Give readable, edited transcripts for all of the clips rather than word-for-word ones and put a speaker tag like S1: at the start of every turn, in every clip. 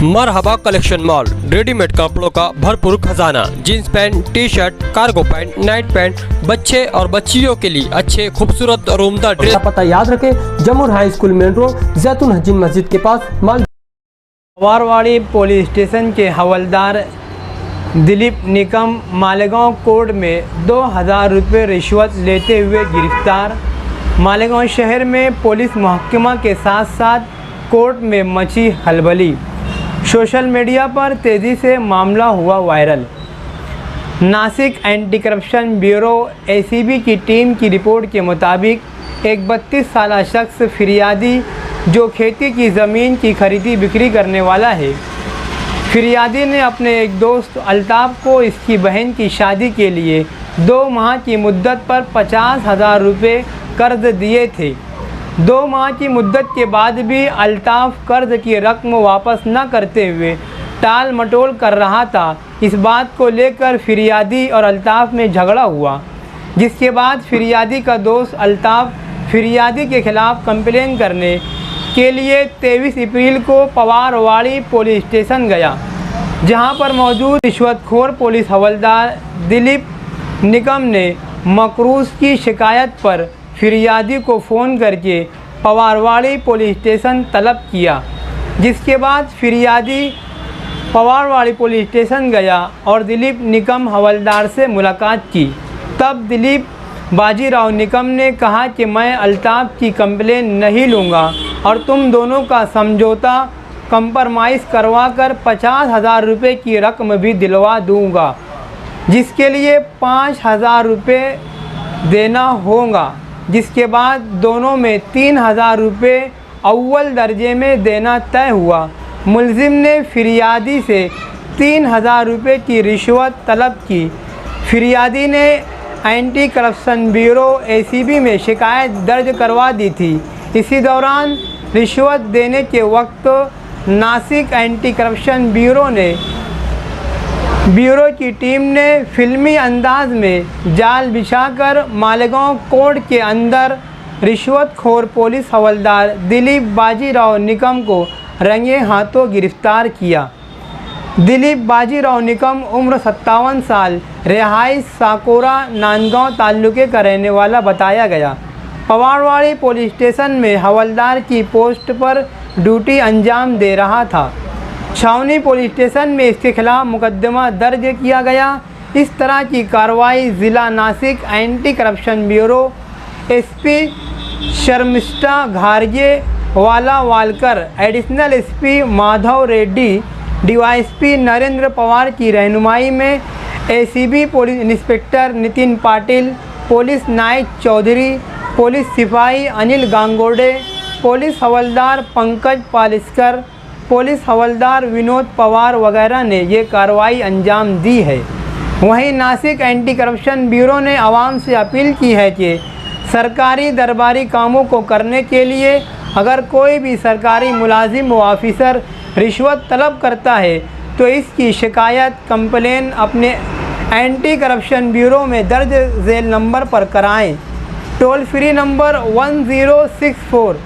S1: मरहबा collection mall, readymade कपड़ों का भरपूर खजाना। Jeans pant, T shirt, cargo pant, night pant, बच्चे और बच्चियों के लिए अच्छे खूबसूरत और उम्दा ड्रेस।
S2: पता याद रखें, जमुर हाई स्कूल मेन रोड, जैतून हजीन मस्जिद के पास माल।
S3: पवारवाड़ी पुलिस स्टेशन के हवलदार दिलीप निकम मालेगांव कोर्ट में 2000 रुपये रिश्वत लेते हुए गिरफ्तार। मालेगांव शहर में पुलिस महकमा के साथ साथ कोर्ट में मची खलबली। सोशल मीडिया पर तेज़ी से मामला हुआ viral. Nashik anti corruption bureau ACB की टीम की रिपोर्ट के मुताबिक एक 32 साल शख्स फिरियादी जो खेती की ज़मीन की खरीदी बिक्री करने वाला है। फिरियादी ने अपने एक दोस्त अल्ताफ़ को इसकी बहन की शादी के लिए 2 माह की मुद्दत पर 50,000 रुपये कर्ज दिए थे। 2 माह की मुद्दत के बाद भी अल्ताफ़ कर्ज की रकम वापस न करते हुए टाल मटोल कर रहा था। इस बात को लेकर फिरियादी और अल्ताफ़ में झगड़ा हुआ, जिसके बाद फिरियादी का दोस्त अल्ताफ़ फिरियादी के खिलाफ़ कंप्लेन करने के लिए 23 अप्रैल को पवारवाड़ी पुलिस स्टेशन गया, जहां पर मौजूद रिश्वतखोर पुलिस हवलदार दिलीप निकम ने मकरूज़ की शिकायत पर फिरियादी को फ़ोन करके पवारवाड़ी पुलिस स्टेशन तलब किया। जिसके बाद फिरियादी पवारवाड़ी पुलिस स्टेशन गया और दिलीप निकम हवलदार से मुलाकात की। तब दिलीप बाजीराव निकम ने कहा कि मैं अल्ताफ़ की कंप्लेन नहीं लूँगा और तुम दोनों का समझौता कंप्रोमाइज़ करवा कर 50,000 रुपये की रकम भी दिलवा दूँगा, जिसके लिए 5,000 रुपये देना होगा। जिसके बाद दोनों में 3,000 रुपये अव्वल दर्जे में देना तय हुआ। मुलजिम ने फिरियादी से 3,000 रुपये की रिश्वत तलब की। फिरियादी ने एंटी करप्शन ब्यूरो एसीबी में शिकायत दर्ज करवा दी थी। इसी दौरान रिश्वत देने के वक्त नासिक एंटी करप्शन ब्यूरो की टीम ने फिल्मी अंदाज में जाल बिछाकर मालेगांव कोर्ट के अंदर रिश्वतखोर पुलिस हवलदार दिलीप बाजीराव निकम को रंगे हाथों गिरफ्तार किया। दिलीप बाजीराव निकम उम्र 57 साल, रिहाइश साकोरा नांदगांव तालुके का रहने वाला बताया गया। पवारवाड़ी पुलिस स्टेशन में हवलदार की पोस्ट पर ड्यूटी अंजाम दे रहा था। छावनी पुलिस स्टेशन में इसके खिलाफ मुकदमा दर्ज किया गया। इस तरह की कार्रवाई ज़िला Nashik anti corruption bureau SP Sharmishtha घारगे Walawalkar, additional SP Madhav Reddy, DYSP Narendra Pawar की रहनुमाई में ACB police inspector Nitin Patil, police नायक चौधरी, पुलिस सिपाही अनिल गांगोडे, पुलिस हवलदार पंकज पालिस्कर, पुलिस हवलदार विनोद पवार वगैरह ने ये कार्रवाई अंजाम दी है। वहीं नासिक एंटी करप्शन ब्यूरो ने आवाम से अपील की है कि सरकारी दरबारी कामों को करने के लिए अगर कोई भी सरकारी मुलाजिम व ऑफिसर रिश्वत तलब करता है तो इसकी शिकायत कंप्लेन अपने एंटी करप्शन ब्यूरो में दर्ज झेल नंबर पर कराएं। टोल फ्री नंबर 1064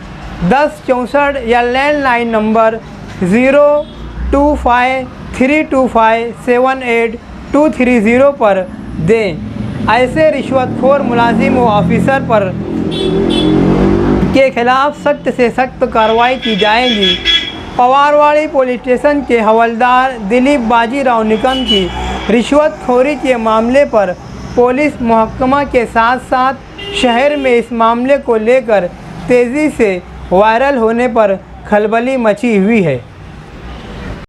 S3: 1064 या लैंडलाइन नंबर 0253257823 पर दें। ऐसे रिश्वतखोर मुलाजिम व ऑफिसर पर के खिलाफ सख्त से सख्त कार्रवाई की जाएगी। पवारवाड़ी पुलिस स्टेशन के हवलदार दिलीप बाजीराव निकम की रिश्वतखोरी के मामले पर पुलिस महकमा के साथ साथ शहर में इस मामले को लेकर तेज़ी से वायरल होने पर खलबली मची हुई है।